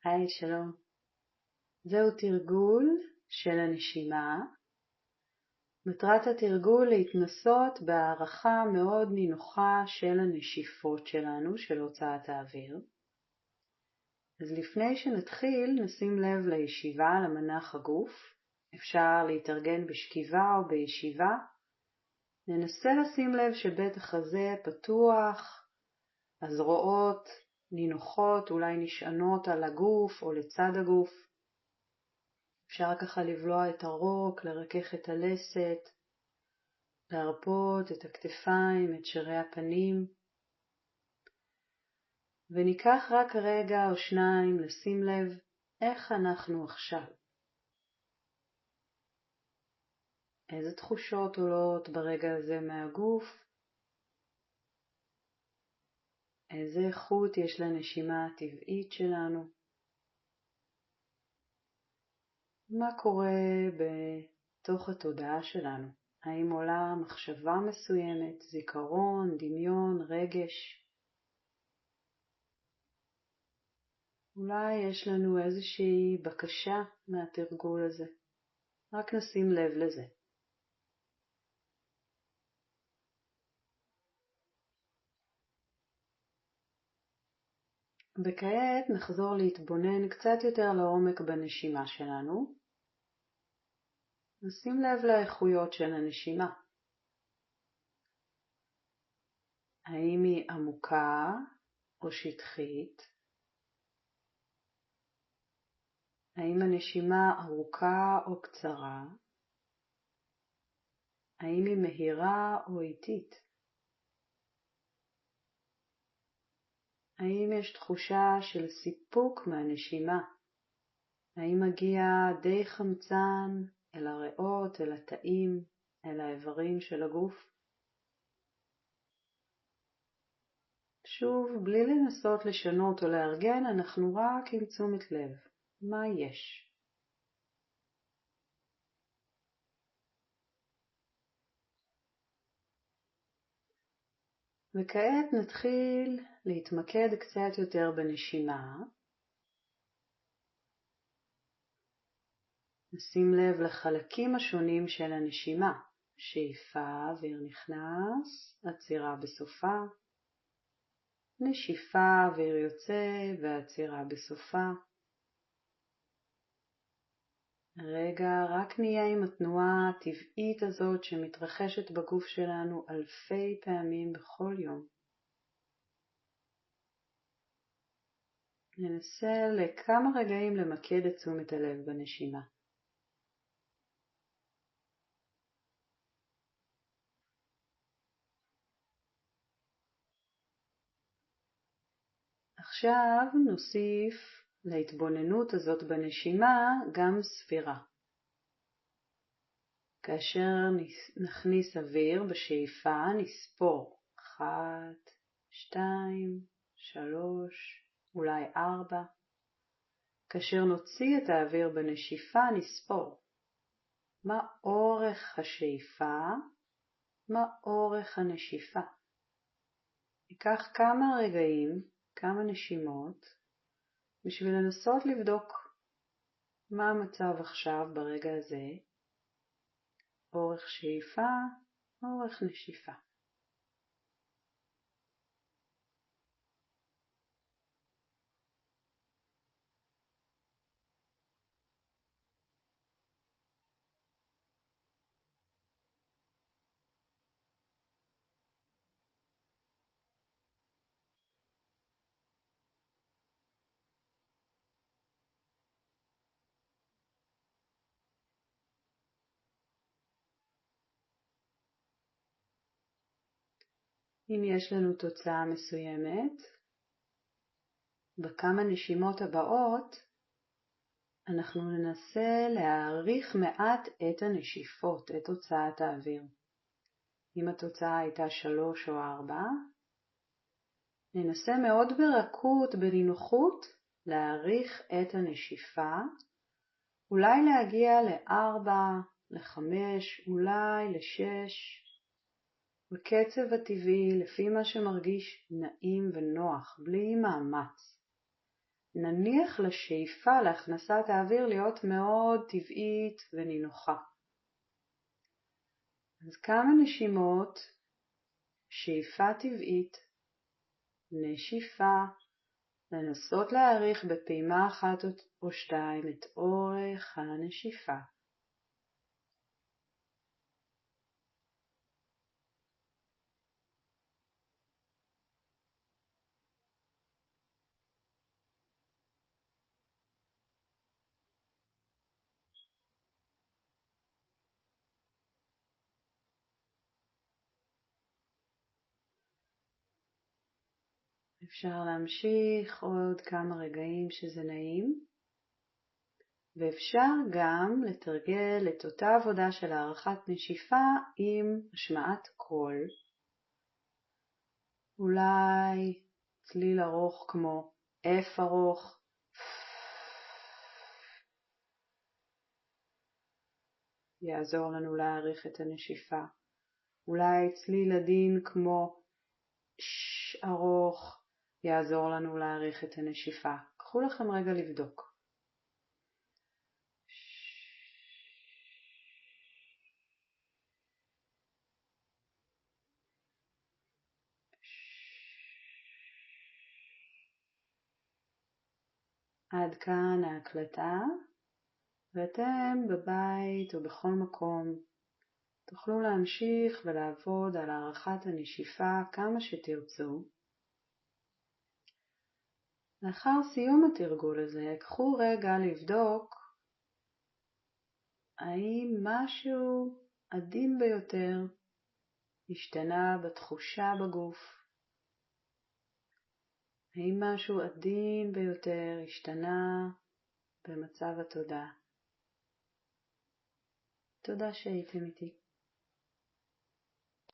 היי, שלום. זהו תרגול של הנשימה. מטרת התרגול להתנסות בהערכה מאוד נינוחה של הנשיפות שלנו, של הוצאת האוויר. אז לפני שנתחיל, נשים לב לישיבה, למנח הגוף. אפשר להתארגן בשכיבה או בישיבה. ננסה לשים לב שבית החזה פתוח, הזרועות נינוחות, אולי נשענות על הגוף או לצד הגוף. אפשר ככה לבלוע את הרוק, לרכך את הלסת, להרפות את הכתפיים, את שרי הפנים. וניקח רק רגע או שניים לשים לב איך אנחנו עכשיו. איזה תחושות עולות ברגע הזה מהגוף? איזה איכות יש לנשימה הטבעית שלנו? מה קורה בתוך התודעה שלנו? האם עולה מחשבה מסוימת, זיכרון, דמיון, רגש? אולי יש לנו איזושהי בקשה מהתרגול הזה. רק נשים לב לזה. וכעת נחזור להתבונן קצת יותר לעומק בנשימה שלנו. נשים לב לאיכויות של הנשימה. האם היא עמוקה או שטחית? האם הנשימה ארוכה או קצרה? האם היא מהירה או איטית? האם יש תחושה של סיפוק מהנשימה? האם מגיע די חמצן אל הריאות, אל התאים, אל האיברים של הגוף? שוב, בלי לנסות לשנות או לארגן, אנחנו רק עם תשומת לב. מה יש? וכעת נתחיל להתמקד קצת יותר בנשימה. נשים לב לחלקים השונים של הנשימה. שאיפה, אוויר נכנס, עצירה בסופה. נשיפה, אוויר יוצא ועצירה בסופה. רגע, רק נהיה עם התנועה הטבעית הזאת שמתרחשת בגוף שלנו אלפי פעמים בכל יום. ננסה לכמה רגעים למקד את תשומת הלב בנשימה. עכשיו נוסיף להתבוננות הזאת בנשימה גם ספירה. כאשר נכניס אוויר בשאיפה נספור 1, 2, 3, אולי 4. כאשר נוציא את האוויר בנשיפה נספור. מה אורך השאיפה? מה אורך הנשיפה? ניקח כמה רגעים, כמה נשימות, בשביל לנסות לבדוק מה המצב עכשיו ברגע הזה. אורך שאיפה, אורך נשיפה. אם יש לנו תוצאה מסוימת, בכמה נשימות הבאות אנחנו ננסה להאריך מעט את הנשיפות, את הוצאת האוויר. אם התוצאה הייתה 3 או 4, ננסה מאוד ברכות, בנינוחות, להאריך את הנשיפה, אולי להגיע ל4, ל5, אולי ל6, בקצב הטבעי, לפי מה שמרגיש נעים ונוח, בלי מאמץ. נניח לשאיפה להכנסת האוויר להיות מאוד טבעית ונינוחה. אז כמה נשימות, שאיפה טבעית, נשיפה, לנסות להאריך בפעימה אחת או שתיים את אורך הנשיפה. אפשר להמשיך עוד כמה רגעים שזה נעים, ואפשר גם לתרגל את אותה עבודה של הערכת נשיפה עם השמעת קול. אולי צליל ארוך כמו F ארוך, יעזור לנו להעריך את הנשיפה. אולי צליל עדין כמו ש ארוך, יעזור לנו להעריך את הנשיפה. קחו לכם רגע לבדוק. עד כאן ההקלטה, ואתם בבית או בכל מקום תוכלו להמשיך ולעבוד על הערכת הנשיפה כמה שתרצו. לאחר סיום התרגול הזה, קחו רגע לבדוק האם משהו עדין ביותר השתנה בתחושה בגוף. האם משהו עדין ביותר השתנה במצב התודעה. תודה שהייתם איתי.